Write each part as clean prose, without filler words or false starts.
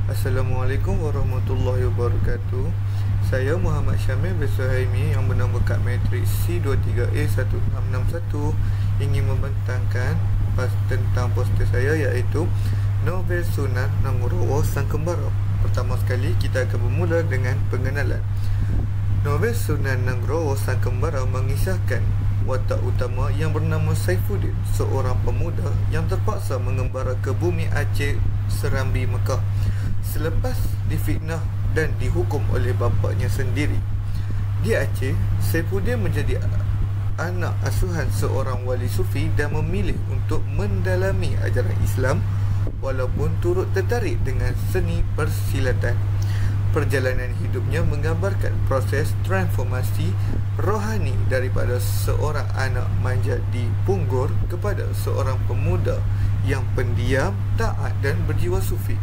Assalamualaikum warahmatullahi wabarakatuh. Saya Muhammad Syamil bin Suhaimi yang bernama Kad Matrix C23A1661 ingin membentangkan tentang poster saya, iaitu novel Sunan Nugroho Sang Kembara. Pertama sekali kita akan bermula dengan pengenalan. Novel Sunan Nugroho Sang Kembara mengisahkan watak utama yang bernama Saifuddin, seorang pemuda yang terpaksa mengembara ke bumi Aceh Serambi Mekah selepas difitnah dan dihukum oleh bapaknya sendiri. Di Aceh, Saifuddin menjadi anak asuhan seorang wali sufi dan memilih untuk mendalami ajaran Islam walaupun turut tertarik dengan seni persilatan. Perjalanan hidupnya menggambarkan proses transformasi rohani daripada seorang anak manja di Punggor kepada seorang pemuda yang pendiam, taat dan berjiwa sufi.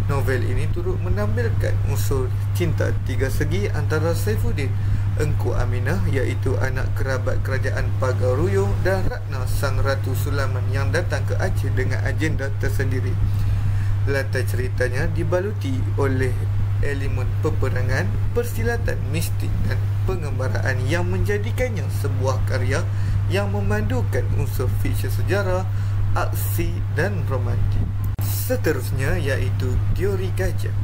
Novel ini turut menampilkan unsur cinta tiga segi antara Saifuddin, Engku Aminah iaitu anak kerabat kerajaan Pagaruyung, dan Ratna Sang Ratu Sulaiman yang datang ke Aceh dengan agenda tersendiri. Latar ceritanya dibaluti oleh elemen peperangan, persilatan mistik dan pengembaraan yang menjadikannya sebuah karya yang memandukan unsur fiksi sejarah, aksi dan romantik. Seterusnya iaitu teori gajah.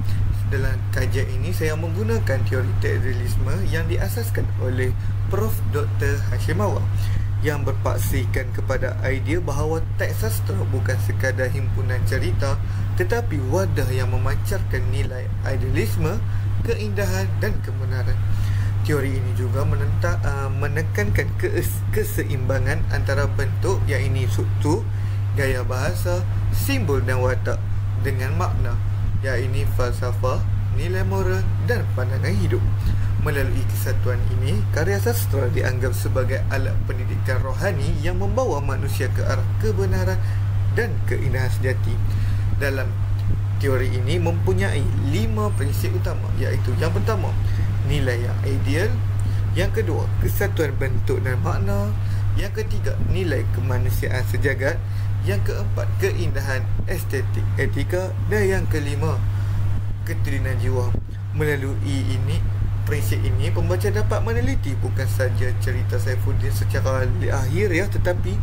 Dalam kajian ini saya menggunakan teori tekstualisme yang diasaskan oleh Prof. Dr. Hashimawa yang berpaksikan kepada idea bahawa teks sastra bukan sekadar himpunan cerita tetapi wadah yang memancarkan nilai idealisme, keindahan dan kebenaran. Teori ini juga menekankan keseimbangan antara bentuk, iaitu struktur, gaya bahasa, simbol dan watak dengan makna, iaitu falsafah, nilai moral dan pandangan hidup. Melalui kesatuan ini, karya sastra dianggap sebagai alat pendidikan rohani yang membawa manusia ke arah kebenaran dan keindahan sejati. Dalam teori ini mempunyai 5 prinsip utama, iaitu yang pertama, nilai yang ideal; yang kedua, kesatuan bentuk dan makna; yang ketiga, nilai kemanusiaan sejagat; yang keempat, keindahan estetik etika; dan yang kelima, keturunan jiwa. Melalui prinsip ini, pembaca dapat meneliti bukan saja cerita Saifuddin secara lahiriah tetapi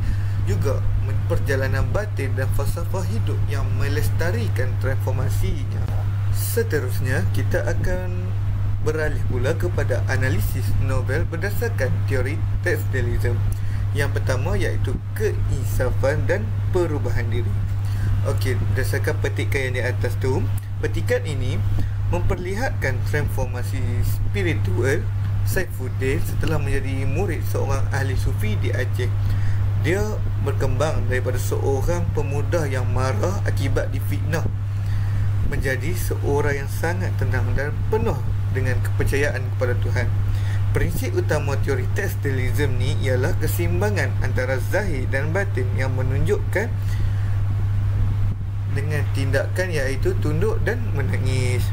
juga perjalanan batin dan falsafah hidup yang melestarikan transformasinya. Seterusnya, kita akan beralih pula kepada analisis novel berdasarkan teori tekstualisme. Yang pertama iaitu keinsafan dan perubahan diri. Okey, berdasarkan petikan yang di atas tu, petikan ini memperlihatkan transformasi spiritual Saifuddin setelah menjadi murid seorang ahli sufi di Aceh. Dia berkembang daripada seorang pemuda yang marah akibat difitnah menjadi seorang yang sangat tenang dan penuh dengan kepercayaan kepada Tuhan. Prinsip utama teori tekstualisme ni ialah keseimbangan antara zahir dan batin yang menunjukkan dengan tindakan iaitu tunduk dan menangis.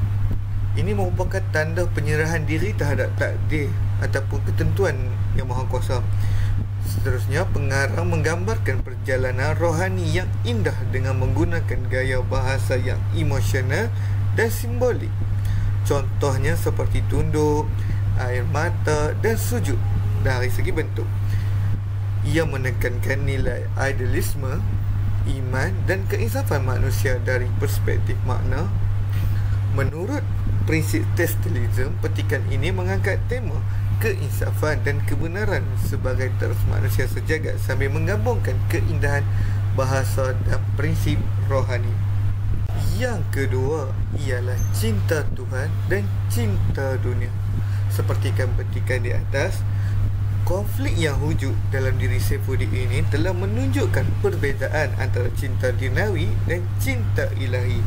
Ini merupakan tanda penyerahan diri terhadap takdir ataupun ketentuan yang Maha Kuasa. Seterusnya, pengarang menggambarkan perjalanan rohani yang indah dengan menggunakan gaya bahasa yang emosional dan simbolik. Contohnya seperti tunduk, air mata dan sujud dari segi bentuk. Ia menekankan nilai idealisme, iman dan keinsafan manusia dari perspektif makna. Menurut prinsip tekstualisme, petikan ini mengangkat tema keinsafan dan kebenaran sebagai terus manusia sejagat sambil menggabungkan keindahan bahasa dan prinsip rohani. Yang kedua ialah cinta Tuhan dan cinta dunia. Seperti petikan di atas, konflik yang wujud dalam diri Saifuddin ini telah menunjukkan perbezaan antara cinta duniawi dan cinta ilahi.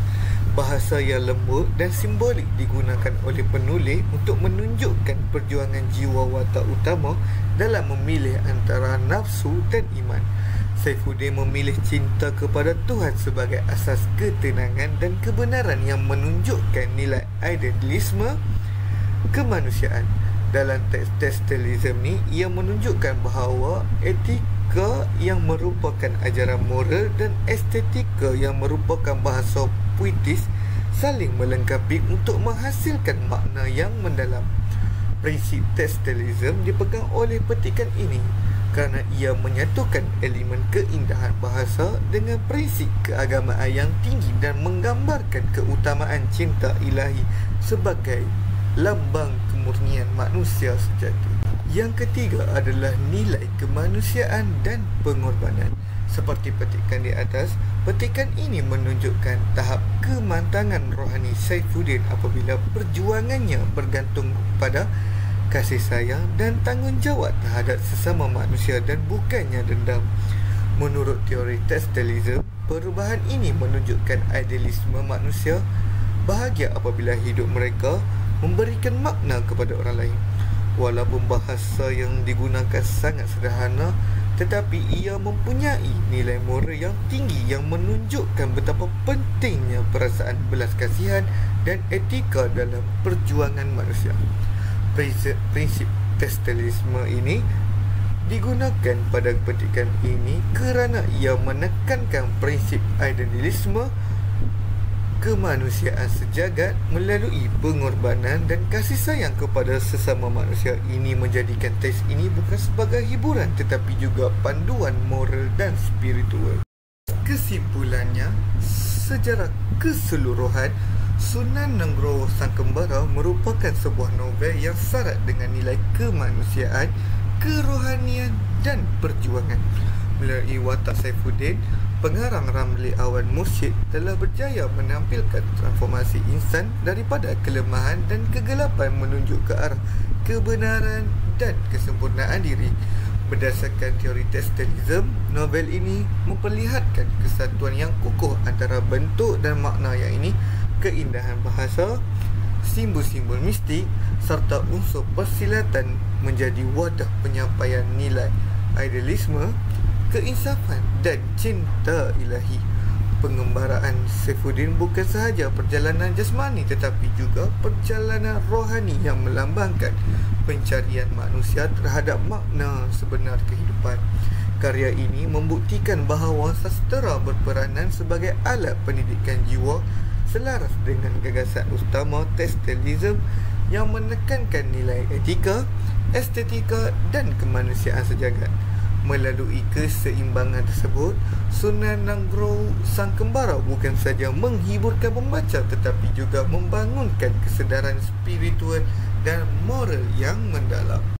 Bahasa yang lembut dan simbolik digunakan oleh penulis untuk menunjukkan perjuangan jiwa watak utama dalam memilih antara nafsu dan iman. Saifuddin memilih cinta kepada Tuhan sebagai asas ketenangan dan kebenaran yang menunjukkan nilai idealisme kemanusiaan. Dalam teks tekstualisme ni, ia menunjukkan bahawa etika yang merupakan ajaran moral dan estetika yang merupakan bahasa puitis saling melengkapi untuk menghasilkan makna yang mendalam. Prinsip textualism dipegang oleh petikan ini kerana ia menyatukan elemen keindahan bahasa dengan prinsip keagamaan yang tinggi dan menggambarkan keutamaan cinta ilahi sebagai lambang kemurnian manusia sejati. Yang ketiga adalah nilai kemanusiaan dan pengorbanan. Seperti petikan di atas, petikan ini menunjukkan tahap kemantangan rohani Saifuddin apabila perjuangannya bergantung pada kasih sayang dan tanggungjawab terhadap sesama manusia dan bukannya dendam. Menurut teori textualism, perubahan ini menunjukkan idealisme manusia bahagia apabila hidup mereka memberikan makna kepada orang lain. Walaupun bahasa yang digunakan sangat sederhana, tetapi ia mempunyai nilai moral yang tinggi yang menunjukkan betapa pentingnya perasaan belas kasihan dan etika dalam perjuangan manusia. Prinsip textualisme ini digunakan pada petikan ini kerana ia menekankan prinsip idealisme kemanusiaan sejagat melalui pengorbanan dan kasih sayang kepada sesama manusia. Ini menjadikan teks ini bukan sebagai hiburan tetapi juga panduan moral dan spiritual. Kesimpulannya, secara keseluruhan, Sunan Nugroho Sang Kembara merupakan sebuah novel yang syarat dengan nilai kemanusiaan, kerohanian dan perjuangan. Melalui watak Saifuddin, pengarang Ramli Awan Mursyid telah berjaya menampilkan transformasi insan daripada kelemahan dan kegelapan menuju ke arah kebenaran dan kesempurnaan diri. Berdasarkan teori textualism, novel ini memperlihatkan kesatuan yang kukuh antara bentuk dan makna yang ini, keindahan bahasa, simbol-simbol mistik serta unsur persilatan menjadi wadah penyampaian nilai idealisme, keinsafan dan cinta ilahi. Pengembaraan Saifuddin bukan sahaja perjalanan jasmani tetapi juga perjalanan rohani yang melambangkan pencarian manusia terhadap makna sebenar kehidupan. Karya ini membuktikan bahawa sastera berperanan sebagai alat pendidikan jiwa selaras dengan gagasan utama textualism yang menekankan nilai etika, estetika dan kemanusiaan sejagat. Melalui keseimbangan tersebut, Sunan Nugroho Sang Kembara bukan saja menghiburkan pembaca tetapi juga membangunkan kesedaran spiritual dan moral yang mendalam.